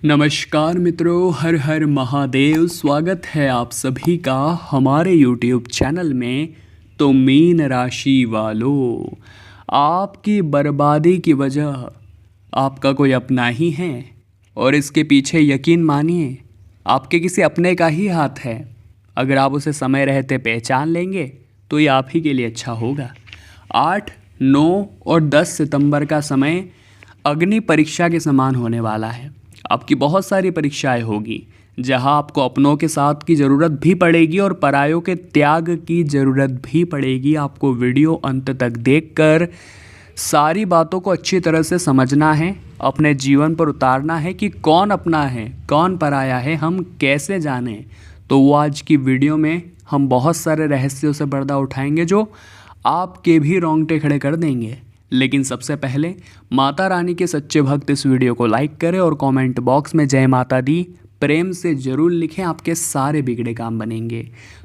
नमस्कार मित्रों, हर हर महादेव। स्वागत है आप सभी का हमारे YouTube चैनल में। तो मीन राशि वालों, आपकी बर्बादी की वजह आपका कोई अपना ही है और इसके पीछे यकीन मानिए आपके किसी अपने का ही हाथ है। अगर आप उसे समय रहते पहचान लेंगे तो ये आप ही के लिए अच्छा होगा। 8, 9 और 10 सितंबर का समय अग्नि परीक्षा के समान होने वाला है। आपकी बहुत सारी परीक्षाएं होगी जहां आपको अपनों के साथ की ज़रूरत भी पड़ेगी और परायों के त्याग की ज़रूरत भी पड़ेगी। आपको वीडियो अंत तक देखकर सारी बातों को अच्छी तरह से समझना है, अपने जीवन पर उतारना है कि कौन अपना है कौन पराया है, हम कैसे जानें। तो वो आज की वीडियो में हम बहुत सारे रहस्यों से पर्दा उठाएंगे जो आपके भी रोंगटे खड़े कर देंगे। लेकिन सबसे पहले माता रानी के सच्चे भक्त इस वीडियो को लाइक करें और कमेंट बॉक्स में जय माता दी प्रेम से ज़रूर लिखें, आपके सारे बिगड़े काम बनेंगे।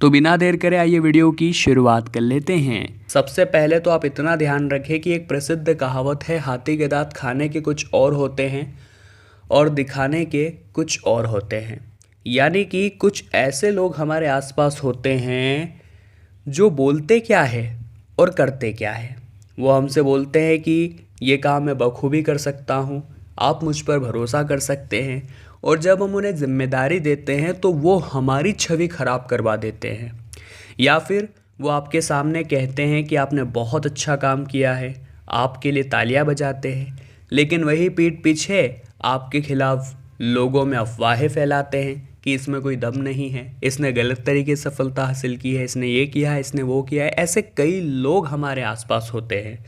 तो बिना देर करे आइए वीडियो की शुरुआत कर लेते हैं। सबसे पहले तो आप इतना ध्यान रखें कि एक प्रसिद्ध कहावत है, हाथी के दांत खाने के कुछ और होते हैं और दिखाने के कुछ और होते हैं। यानी कि कुछ ऐसे लोग हमारे आसपास होते हैं जो बोलते क्या है और करते क्या है। वो हमसे बोलते हैं कि ये काम मैं बखूबी कर सकता हूँ, आप मुझ पर भरोसा कर सकते हैं, और जब हम उन्हें जिम्मेदारी देते हैं तो वो हमारी छवि खराब करवा देते हैं। या फिर वो आपके सामने कहते हैं कि आपने बहुत अच्छा काम किया है, आपके लिए तालियां बजाते हैं, लेकिन वही पीठ पीछे आपके खिलाफ लोगों में अफवाहें फैलाते हैं कि इसमें कोई दम नहीं है, इसने गलत तरीके से सफलता हासिल की है, इसने ये किया है, इसने वो किया है। ऐसे कई लोग हमारे आसपास होते हैं।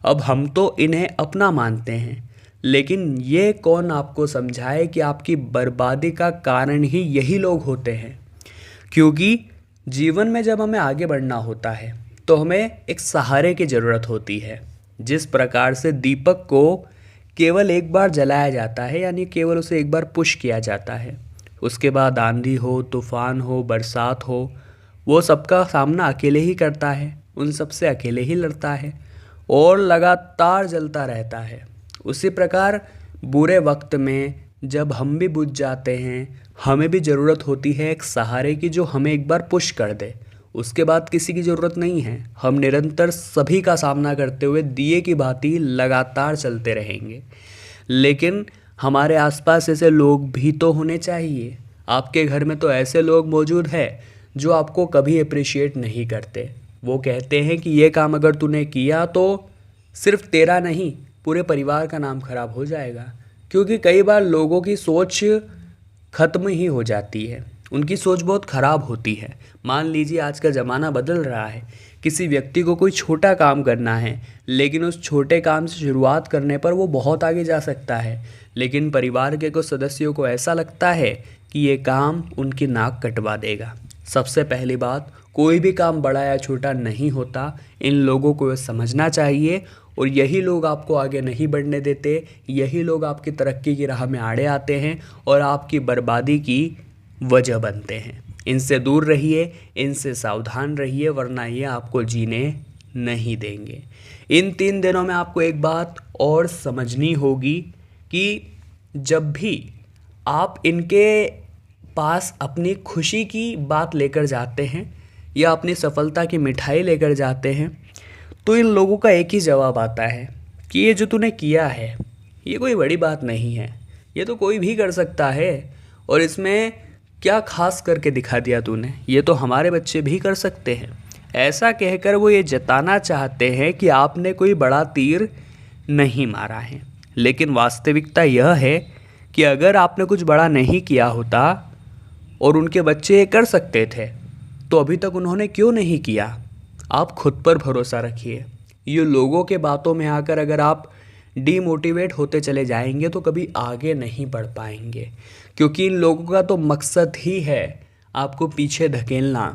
अब हम तो इन्हें अपना मानते हैं, लेकिन ये कौन आपको समझाए कि आपकी बर्बादी का कारण ही यही लोग होते हैं। क्योंकि जीवन में जब हमें आगे बढ़ना होता है तो हमें एक सहारे की ज़रूरत होती है। जिस प्रकार से दीपक को केवल एक बार जलाया जाता है, यानी केवल उसे एक बार पुश किया जाता है, उसके बाद आंधी हो, तूफान हो, बरसात हो, वो सबका सामना अकेले ही करता है, उन सब से अकेले ही लड़ता है और लगातार जलता रहता है। उसी प्रकार बुरे वक्त में जब हम भी बुझ जाते हैं, हमें भी ज़रूरत होती है एक सहारे की जो हमें एक बार पुश कर दे। उसके बाद किसी की ज़रूरत नहीं है। हम निरंतर सभी का सामना करते हुए दिए की भांति लगातार चलते रहेंगे। लेकिन हमारे आसपास ऐसे लोग भी तो होने चाहिए। आपके घर में तो ऐसे लोग मौजूद हैं जो आपको कभी अप्रिशिएट नहीं करते। वो कहते हैं कि ये काम अगर तूने किया तो सिर्फ तेरा नहीं, पूरे परिवार का नाम खराब हो जाएगा। क्योंकि कई बार लोगों की सोच ख़त्म ही हो जाती है, उनकी सोच बहुत ख़राब होती है। मान लीजिए आज का ज़माना बदल रहा है, किसी व्यक्ति को कोई छोटा काम करना है, लेकिन उस छोटे काम से शुरुआत करने पर वो बहुत आगे जा सकता है। लेकिन परिवार के कुछ सदस्यों को ऐसा लगता है कि ये काम उनकी नाक कटवा देगा। सबसे पहली बात, कोई भी काम बड़ा या छोटा नहीं होता, इन लोगों को समझना चाहिए। और यही लोग आपको आगे नहीं बढ़ने देते, यही लोग आपकी तरक्की की राह में आड़े आते हैं और आपकी बर्बादी की वजह बनते हैं। इनसे दूर रहिए, इनसे सावधान रहिए, वरना ये आपको जीने नहीं देंगे। इन 3 दिनों में आपको एक बात और समझनी होगी कि जब भी आप इनके पास अपनी खुशी की बात लेकर जाते हैं या अपनी सफलता की मिठाई लेकर जाते हैं, तो इन लोगों का एक ही जवाब आता है कि ये जो तूने किया है ये कोई बड़ी बात नहीं है, ये तो कोई भी कर सकता है, और इसमें क्या खास करके दिखा दिया तूने, ये तो हमारे बच्चे भी कर सकते हैं। ऐसा कहकर वो ये जताना चाहते हैं कि आपने कोई बड़ा तीर नहीं मारा है। लेकिन वास्तविकता यह है कि अगर आपने कुछ बड़ा नहीं किया होता और उनके बच्चे ये कर सकते थे, तो अभी तक उन्होंने क्यों नहीं किया। आप खुद पर भरोसा रखिए। ये लोगों के बातों में आकर अगर आप डीमोटिवेट होते चले जाएंगे तो कभी आगे नहीं बढ़ पाएंगे। क्योंकि इन लोगों का तो मकसद ही है आपको पीछे धकेलना।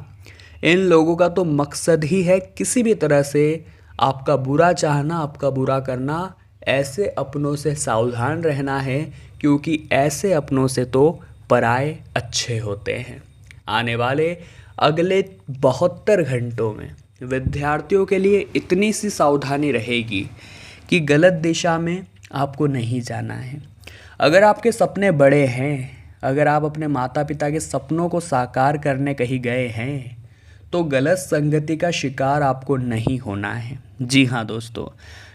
इन लोगों का तो मकसद ही है किसी भी तरह से आपका बुरा चाहना, आपका बुरा करना। ऐसे अपनों से सावधान रहना है, क्योंकि ऐसे अपनों से तो पराए अच्छे होते हैं। आने वाले अगले 72 घंटों में विद्यार्थियों के लिए इतनी सी सावधानी रहेगी कि गलत दिशा में आपको नहीं जाना है। अगर आपके सपने बड़े हैं, अगर आप अपने माता पिता के सपनों को साकार करने कहीं गए हैं, तो गलत संगति का शिकार आपको नहीं होना है। जी हाँ दोस्तों,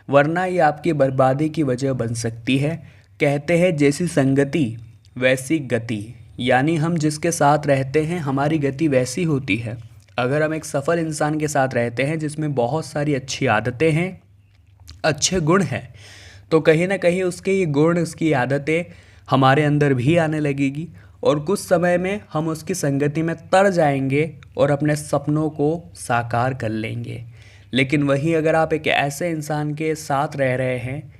वरना ये आपकी बर्बादी की वजह बन सकती है। कहते हैं जैसी संगति वैसी गति, यानी हम जिसके साथ रहते हैं हमारी गति वैसी होती है। अगर हम एक सफल इंसान के साथ रहते हैं जिसमें बहुत सारी अच्छी आदतें हैं, अच्छे गुण हैं, तो कहीं ना कहीं उसके ये गुण, उसकी आदतें हमारे अंदर भी आने लगेगी और कुछ समय में हम उसकी संगति में तर जाएंगे और अपने सपनों को साकार कर लेंगे। लेकिन वहीं अगर आप एक ऐसे इंसान के साथ रह रहे हैं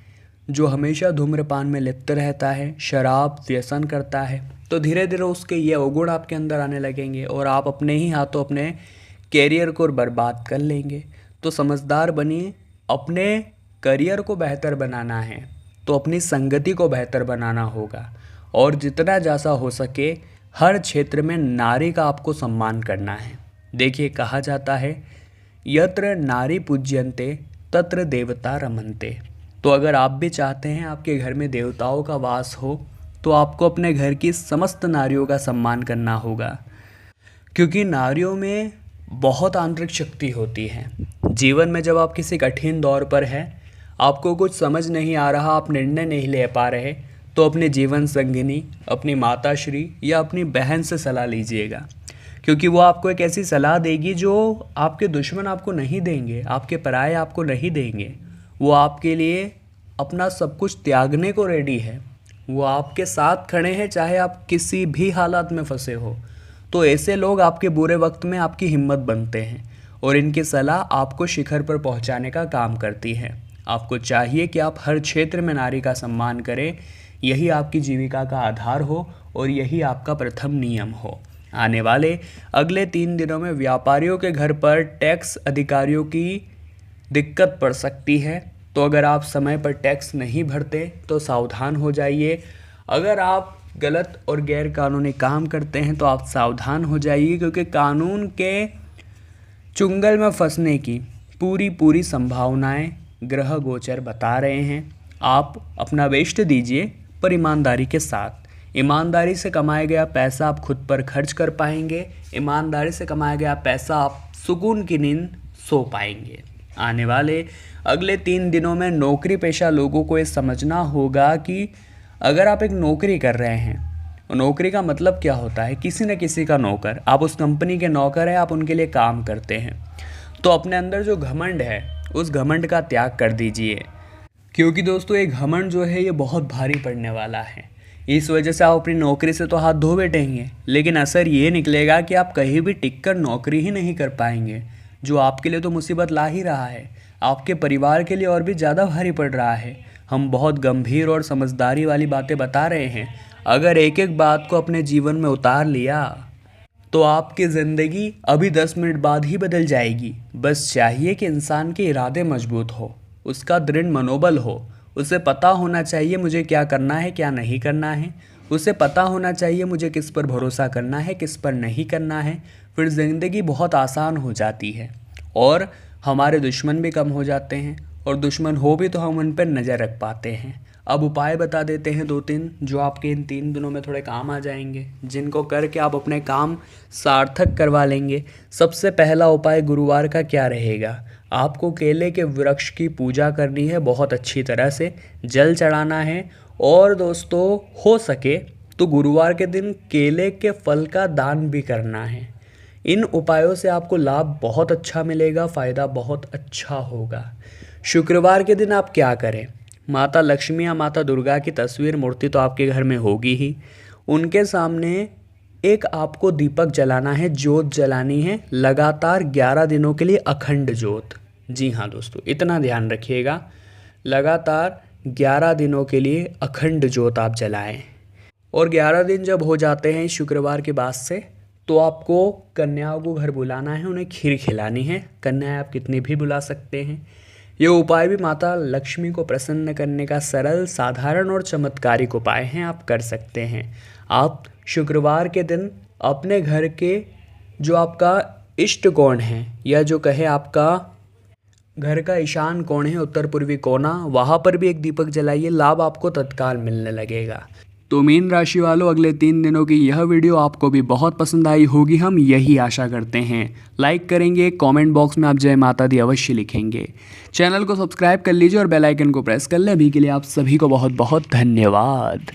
जो हमेशा धूम्रपान में लिप्त रहता है, शराब व्यसन करता है, तो धीरे धीरे उसके ये अवगुण आपके अंदर आने लगेंगे और आप अपने ही हाथों अपने कैरियर को बर्बाद कर लेंगे। तो समझदार बनिए, अपने करियर को बेहतर बनाना है तो अपनी संगति को बेहतर बनाना होगा और जितना जैसा हो सके हर क्षेत्र में नारी का आपको सम्मान करना है। देखिए, कहा जाता है यत्र नारी पूज्यन्ते तत्र देवता रमन्ते। तो अगर आप भी चाहते हैं आपके घर में देवताओं का वास हो, तो आपको अपने घर की समस्त नारियों का सम्मान करना होगा, क्योंकि नारियों में बहुत आंतरिक शक्ति होती है। जीवन में जब आप किसी कठिन दौर पर हैं, आपको कुछ समझ नहीं आ रहा, आप निर्णय नहीं ले पा रहे, तो अपने जीवन संगिनी, अपनी माताश्री या अपनी बहन से सलाह लीजिएगा, क्योंकि वो आपको एक ऐसी सलाह देगी जो आपके दुश्मन आपको नहीं देंगे, आपके पराये आपको नहीं देंगे। वो आपके लिए अपना सब कुछ त्यागने को रेडी है, वो आपके साथ खड़े हैं चाहे आप किसी भी हालात में फंसे हो। तो ऐसे लोग आपके बुरे वक्त में आपकी हिम्मत बनते हैं और इनकी सलाह आपको शिखर पर पहुंचाने का काम करती है। आपको चाहिए कि आप हर क्षेत्र में नारी का सम्मान करें, यही आपकी जीविका का आधार हो और यही आपका प्रथम नियम हो। आने वाले अगले 3 दिनों में व्यापारियों के घर पर टैक्स अधिकारियों की दिक्कत पड़ सकती है, तो अगर आप समय पर टैक्स नहीं भरते तो सावधान हो जाइए। अगर आप गलत और गैर कानूनी काम करते हैं तो आप सावधान हो जाइए, क्योंकि कानून के चुंगल में फंसने की पूरी संभावनाएं ग्रह गोचर बता रहे हैं। आप अपना वेस्ट दीजिए पर ईमानदारी के साथ। ईमानदारी से कमाया गया पैसा आप खुद पर खर्च कर पाएंगे, ईमानदारी से कमाया गया पैसा आप सुकून की नींद सो पाएंगे। आने वाले अगले 3 दिनों में नौकरी पेशा लोगों को ये समझना होगा कि अगर आप एक नौकरी कर रहे हैं, नौकरी का मतलब क्या होता है, किसी न किसी का नौकर, आप उस कंपनी के नौकर हैं, आप उनके लिए काम करते हैं। तो अपने अंदर जो घमंड है उस घमंड का त्याग कर दीजिए, क्योंकि दोस्तों ये घमंड जो है ये बहुत भारी पड़ने वाला है। इस वजह से आप अपनी नौकरी से तो हाथ धो बैठेंगे, लेकिन असर ये निकलेगा कि आप कहीं भी टिककर नौकरी ही नहीं कर पाएंगे, जो आपके लिए तो मुसीबत ला ही रहा है, आपके परिवार के लिए और भी ज़्यादा भारी पड़ रहा है। हम बहुत गंभीर और समझदारी वाली बातें बता रहे हैं। अगर एक एक बात को अपने जीवन में उतार लिया तो आपकी ज़िंदगी अभी 10 मिनट बाद ही बदल जाएगी। बस चाहिए कि इंसान के इरादे मजबूत हो, उसका दृढ़ मनोबल हो, उसे पता होना चाहिए मुझे क्या करना है क्या नहीं करना है, उसे पता होना चाहिए मुझे किस पर भरोसा करना है किस पर नहीं करना है। फिर ज़िंदगी बहुत आसान हो जाती है और हमारे दुश्मन भी कम हो जाते हैं, और दुश्मन हो भी तो हम उन पर नज़र रख पाते हैं। अब उपाय बता देते हैं 2-3 जो आपके इन 3 दिनों में थोड़े काम आ जाएंगे, जिनको करके आप अपने काम सार्थक करवा लेंगे। सबसे पहला उपाय गुरुवार का क्या रहेगा, आपको केले के वृक्ष की पूजा करनी है, बहुत अच्छी तरह से जल चढ़ाना है, और दोस्तों हो सके तो गुरुवार के दिन केले के फल का दान भी करना है। इन उपायों से आपको लाभ बहुत अच्छा मिलेगा, फ़ायदा बहुत अच्छा होगा। शुक्रवार के दिन आप क्या करें, माता लक्ष्मी या माता दुर्गा की तस्वीर मूर्ति तो आपके घर में होगी ही, उनके सामने एक आपको दीपक जलाना है, जोत जलानी है, लगातार 11 दिनों के लिए अखंड जोत। जी हाँ दोस्तों, इतना ध्यान रखिएगा, लगातार 11 दिनों के लिए अखंड जोत आप जलाएं। और 11 दिन जब हो जाते हैं शुक्रवार के बाद से, तो आपको कन्याओं को घर बुलाना है, उन्हें खीर खिलानी है। कन्याएं आप कितनी भी बुला सकते हैं। ये उपाय भी माता लक्ष्मी को प्रसन्न करने का सरल, साधारण और चमत्कारिक उपाय हैं, आप कर सकते हैं। आप शुक्रवार के दिन अपने घर के जो आपका इष्ट कोण है, या जो कहे आपका घर का ईशान कोण है उत्तर पूर्वी कोना, वहाँ पर भी एक दीपक जलाइए, लाभ आपको तत्काल मिलने लगेगा। तो मीन राशि वालों, अगले 3 दिनों की यह वीडियो आपको भी बहुत पसंद आई होगी, हम यही आशा करते हैं। लाइक करेंगे, कमेंट बॉक्स में आप जय माता दी अवश्य लिखेंगे। चैनल को सब्सक्राइब कर लीजिए और बेल आइकन को प्रेस कर लें। अभी के लिए आप सभी को बहुत बहुत धन्यवाद।